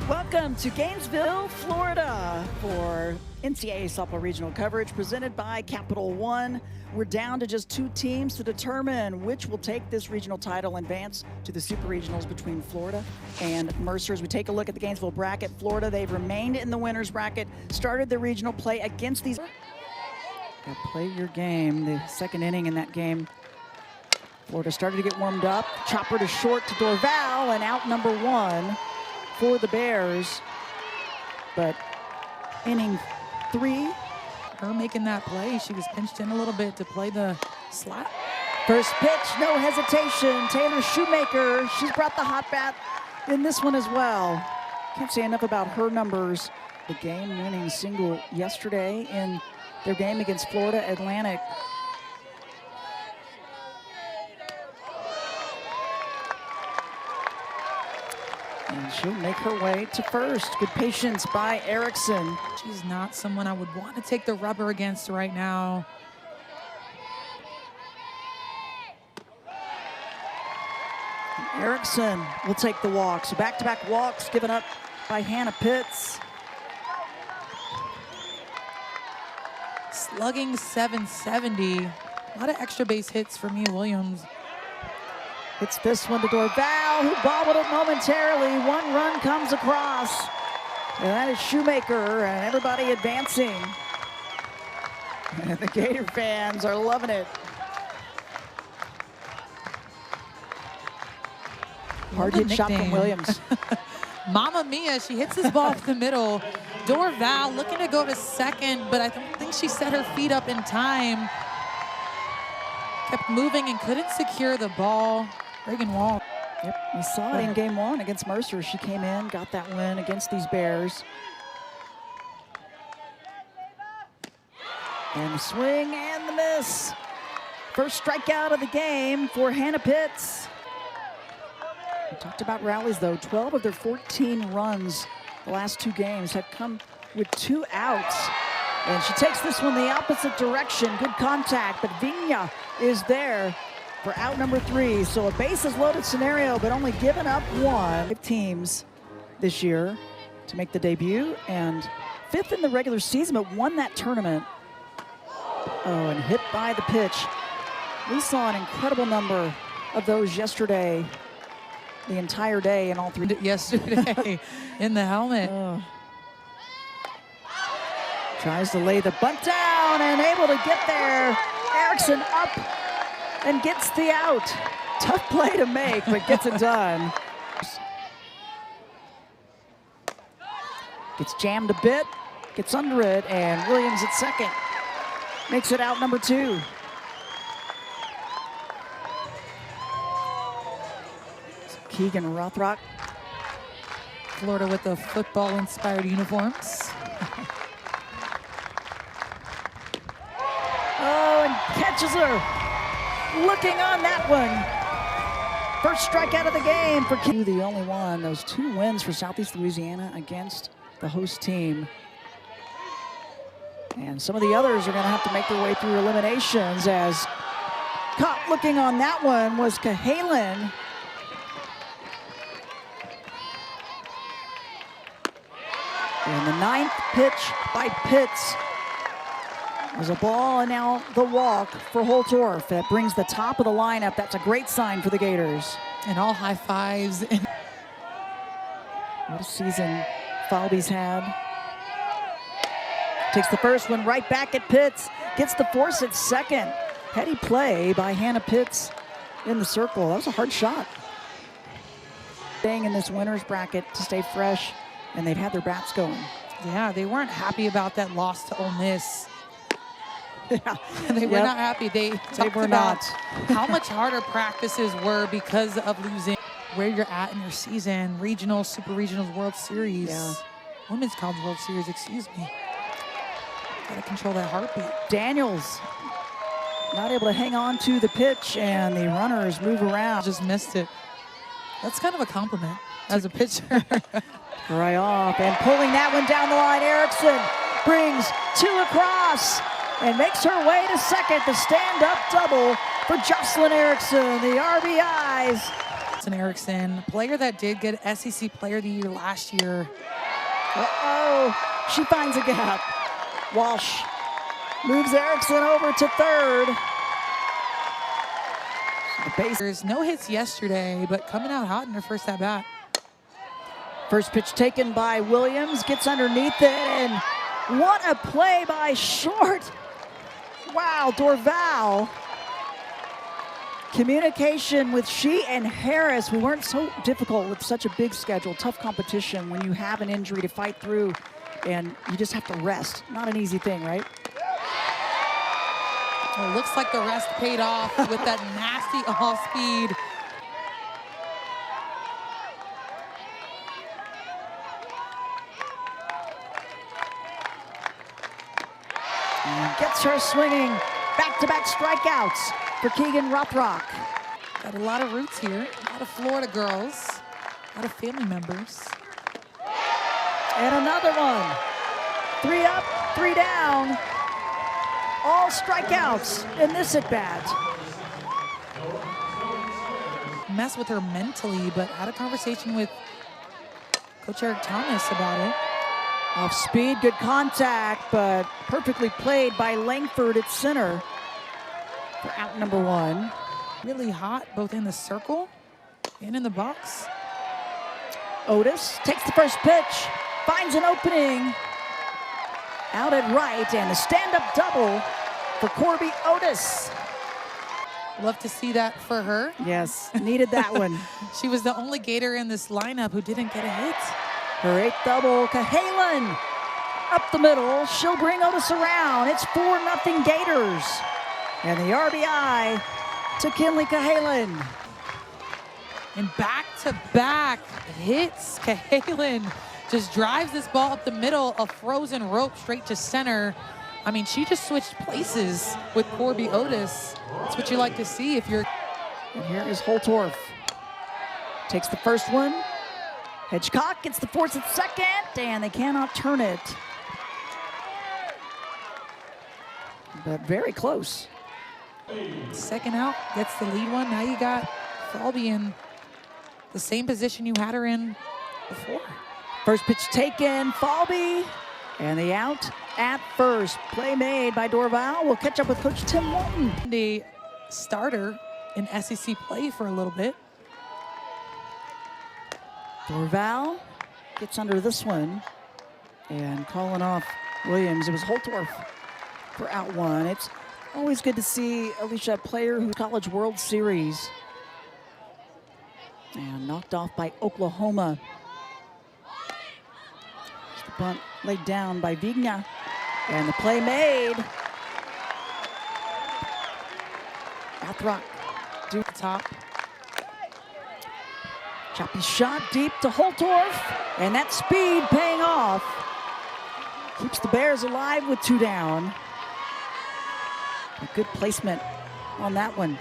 Welcome to Gainesville, Florida for NCAA softball regional coverage presented by Capital One. We're down to just two teams to determine which will take this regional title and advance to the super regionals between Florida and Mercer. As we take a look at the Gainesville bracket, Florida, they've remained in the winner's bracket, started the regional play against these. Now play your game, the second inning in that game. Florida started to get warmed up. Chopper to short to Dorval, and out number one for the Bears. But inning three, her making that play, she was pinched in a little bit to play the slap. First pitch, no hesitation. Taylor Shoemaker, she's brought the hot bat in this one as well. Can't say enough about her numbers. The game-winning single yesterday in their game against Florida Atlantic. And she'll make her way to first. Good patience by Erickson. She's not someone I would want to take the rubber against right now. And Erickson will take the walk. So back-to-back walks given up by Hannah Pitts. Slugging .770. A lot of extra base hits for Mia Williams. Hits this one to Dorval, who bobbled it momentarily. One run comes across. And that is Shoemaker, and everybody advancing. And the Gator fans are loving it. Hard hit shot from Williams. Mama Mia, she hits this ball off the middle. Dorval looking to go to second, but I don't think she set her feet up in time. Kept moving and couldn't secure the ball. Reagan Wall. Yep, we saw it in game one against Mercer. She came in, got that win against these Bears. And the swing and the miss. First strikeout of the game for Hannah Pitts. We talked about rallies though. 12 of their 14 runs the last two games have come with 2 outs. And she takes this one the opposite direction. Good contact, but Vigna is there for out number 3. So a bases loaded scenario, but only given up 1. 5 teams this year to make the debut, and 5th in the regular season, but won that tournament. Oh, and hit by the pitch. We saw an incredible number of those yesterday, the entire day in all 3. Yesterday in the helmet. Oh. Tries to lay the bunt down and able to get there. Erickson up and gets the out. Tough play to make, but gets it done. Gets jammed a bit, gets under it, and Williams at second. Makes it out number 2. So Keegan Rothrock. Florida with the football-inspired uniforms. Oh, and catches her. Looking on that one. First strikeout of the game for Q, the only one. Those 2 wins for Southeast Louisiana against the host team. And some of the others are going to have to make their way through eliminations, as caught looking on that one was Cahalan. And the 9th pitch by Pitts was a ball, and now the walk for Holtorf. That brings the top of the lineup. That's a great sign for the Gators. And all high fives. What a season Falby's had. Takes the first one right back at Pitts. Gets the force at second. Heady play by Hannah Pitts in the circle. That was a hard shot. Staying in this winner's bracket to stay fresh, and they've had their bats going. Yeah, they weren't happy about that loss to Ole Miss. Yeah. They were not happy. They were about not. how much harder practices were because of losing. Where you're at in your season, regional, super regionals, World Series. Yeah. Women's College World Series, excuse me. Gotta control that heartbeat. Daniels not able to hang on to the pitch, and the runners move around. Just missed it. That's kind of a compliment as a pitcher. Right off, and pulling that one down the line, Erickson brings 2 across and makes her way to second. The stand-up double for Jocelyn Erickson, the RBIs. Colton Erickson, a player that did get SEC Player of the Year last year. Uh-oh, she finds a gap. Walsh moves Erickson over to third. There's no hits yesterday, but coming out hot in her first at bat. First pitch taken by Williams, gets underneath it, and what a play by Short. Wow, Dorval. Communication with she and Harris. We weren't so difficult with such a big schedule, tough competition when you have an injury to fight through and you just have to rest. Not an easy thing, right? Well, it looks like the rest paid off with that nasty off speed. And gets her swinging. Back-to-back strikeouts for Keegan Rothrock. Got a lot of roots here, a lot of Florida girls, a lot of family members. And another one. 3 up, 3 down. All strikeouts in this at-bat. Mess with her mentally, but had a conversation with Coach Eric Thomas about it. Off speed, good contact, but perfectly played by Langford at center for out number 1. Really hot, both in the circle and in the box. Otis takes the first pitch, finds an opening. Out at right, and a stand-up double for Corby Otis. Love to see that for her. Yes, needed that one. She was the only Gator in this lineup who didn't get a hit. Her 8th double, Cahalan up the middle. She'll bring Otis around. It's 4-0 Gators. And the RBI to Kinley Cahalan. And back-to-back hits. Cahalan just drives this ball up the middle, a frozen rope straight to center. I mean, she just switched places with Corby Otis. That's what you like to see if you're... And here is Holtorf. Takes the first one. Hitchcock gets the force at second, and they cannot turn it. But very close. Second out, gets the lead one. Now you got Falby in the same position you had her in before. First pitch taken, Falby, and the out at first. Play made by Dorval. We'll catch up with Coach Tim Walton. The starter in SEC play for a little bit. Dorval gets under this one and calling off Williams. It was Holtorf for out 1. It's always good to see Alicia, a player who's College World Series. And knocked off by Oklahoma. The bunt laid down by Vigna. And the play made. Rothrock to the top. Choppy shot deep to Holtorf, and that speed paying off. Keeps the Bears alive with 2 down. A good placement on that one.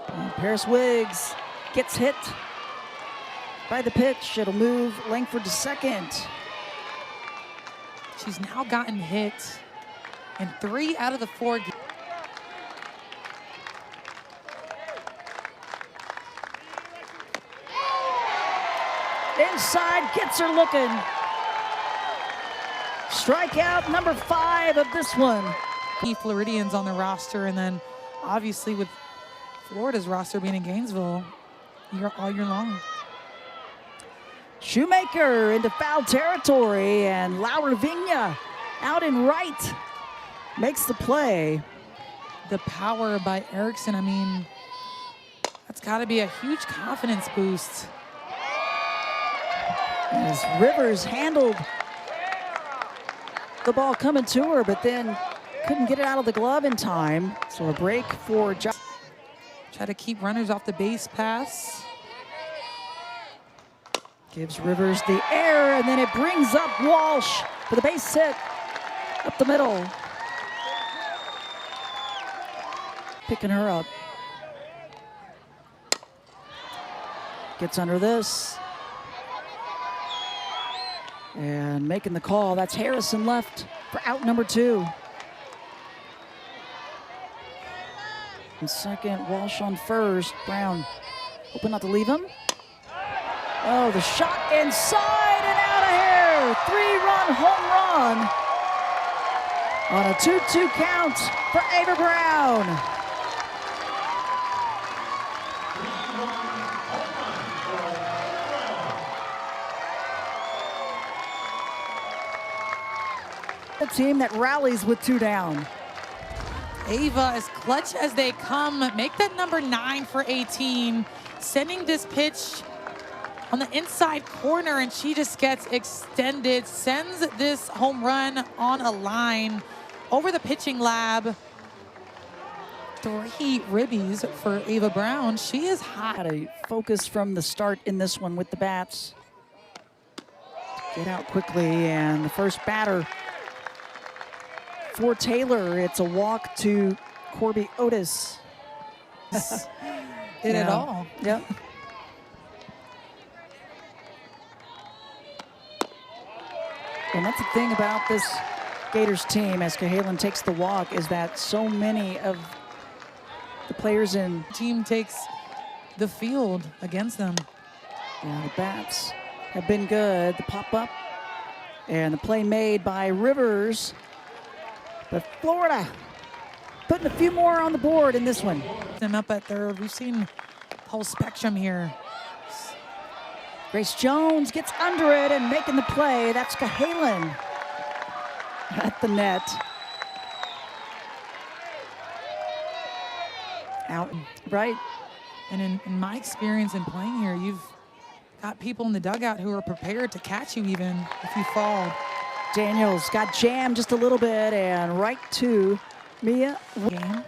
And Paris Wiggs gets hit by the pitch. It'll move Langford to second. She's now gotten hit in 3 out of the 4 games. Inside, gets her looking. Strikeout number 5 of this one. Floridians on the roster, and then obviously with Florida's roster being in Gainesville all year long. Shoemaker into foul territory, and Laura Vigna out in right makes the play. The power by Erickson, I mean, that's got to be a huge confidence boost. As Rivers handled the ball coming to her, but then couldn't get it out of the glove in time. So a break for Josh. Try to keep runners off the base pass. Gives Rivers the air, and then it brings up Walsh for the base hit up the middle. Picking her up. Gets under this. And making the call, that's Harrison left for out number 2. And second, Walsh on first. Brown hoping not to leave him. Oh, the shot inside and out of here. 3-run home run on a 2-2 count for Ava Brown. A team that rallies with 2 down. Ava, as clutch as they come, make that number 9 for 18, sending this pitch on the inside corner, and she just gets extended, sends this home run on a line over the pitching lab. 3 ribbies for Ava Brown. She is hot. Had a focus from the start in this one with the bats. Get out quickly, and the first batter for Taylor, it's a walk to Corby Otis. Did it all. Yep. And that's the thing about this Gators team as Cahalan takes the walk, is that so many of the players in Team takes the field against them. Yeah, the bats have been good. The pop-up and the play made by Rivers. But Florida putting a few more on the board in this one. Them up at third. We've seen the whole spectrum here. Grace Jones gets under it and making the play. That's Cahalan at the net. Out, right? And in my experience in playing here, you've got people in the dugout who are prepared to catch you even if you fall. Daniels got jammed just a little bit and right to Mia. Game.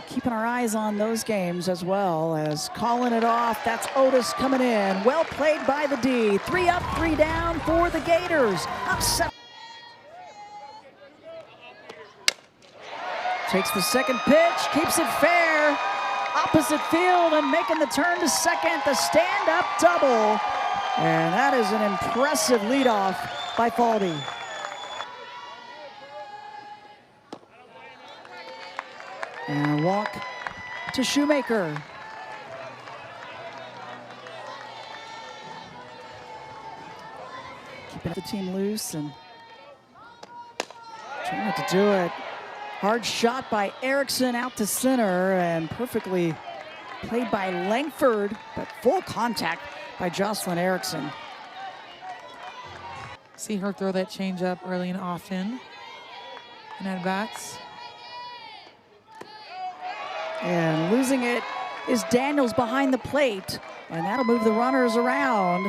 Keeping our eyes on those games as well as calling it off. That's Otis coming in. Well played by the D. 3 up, 3 down for the Gators. Up 7. Takes the second pitch, keeps it fair. Opposite field and making the turn to second. The stand-up double. And that is an impressive leadoff by Faldy. And a walk to Shoemaker. Keeping the team loose and trying to do it. Hard shot by Erickson out to center and perfectly played by Langford, but full contact by Jocelyn Erickson. See her throw that changeup early and often in at-bats. And losing it is Daniels behind the plate, and that'll move the runners around.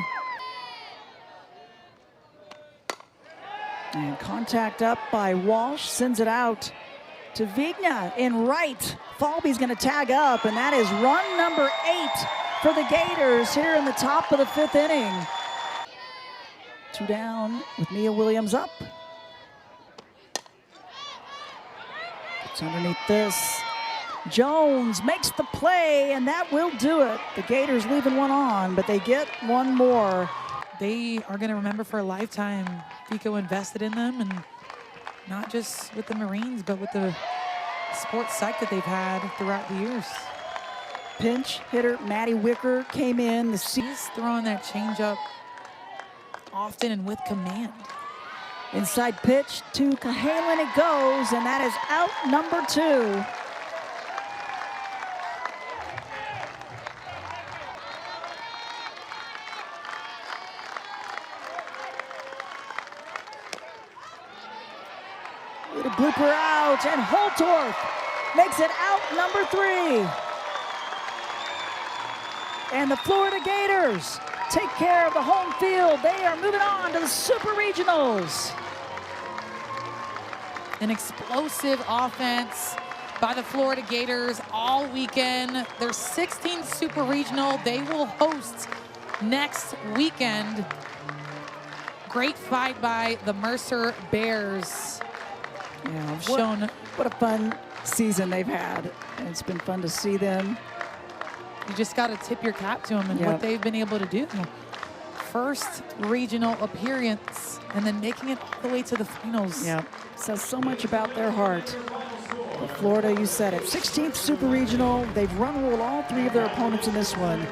And contact up by Walsh, sends it out to Vigna in right. Falby's gonna tag up, and that is run number 8 for the Gators here in the top of the 5th inning. 2 down with Mia Williams up. It's underneath this. Jones makes the play, and that will do it. The Gators leaving one on, but they get one more. They are going to remember for a lifetime Vico invested in them, and not just with the Marines, but with the sports psych that they've had throughout the years. Pinch hitter Maddie Wicker came in. He's throwing that changeup often and with command. Inside pitch to Cahalan it goes, and that is out number 2. Little blooper out, and Holtorf makes it out number 3. And the Florida Gators take care of the home field. They are moving on to the Super Regionals. An explosive offense by the Florida Gators all weekend. Their 16th Super Regional they will host next weekend. Great fight by the Mercer Bears. Yeah, what a fun season they've had. And it's been fun to see them. You just got to tip your cap to them and what they've been able to do. First regional appearance and then making it all the way to the finals. Yeah, says so much about their heart. But Florida, you said it, 16th Super Regional. They've run ruled all three of their opponents in this one.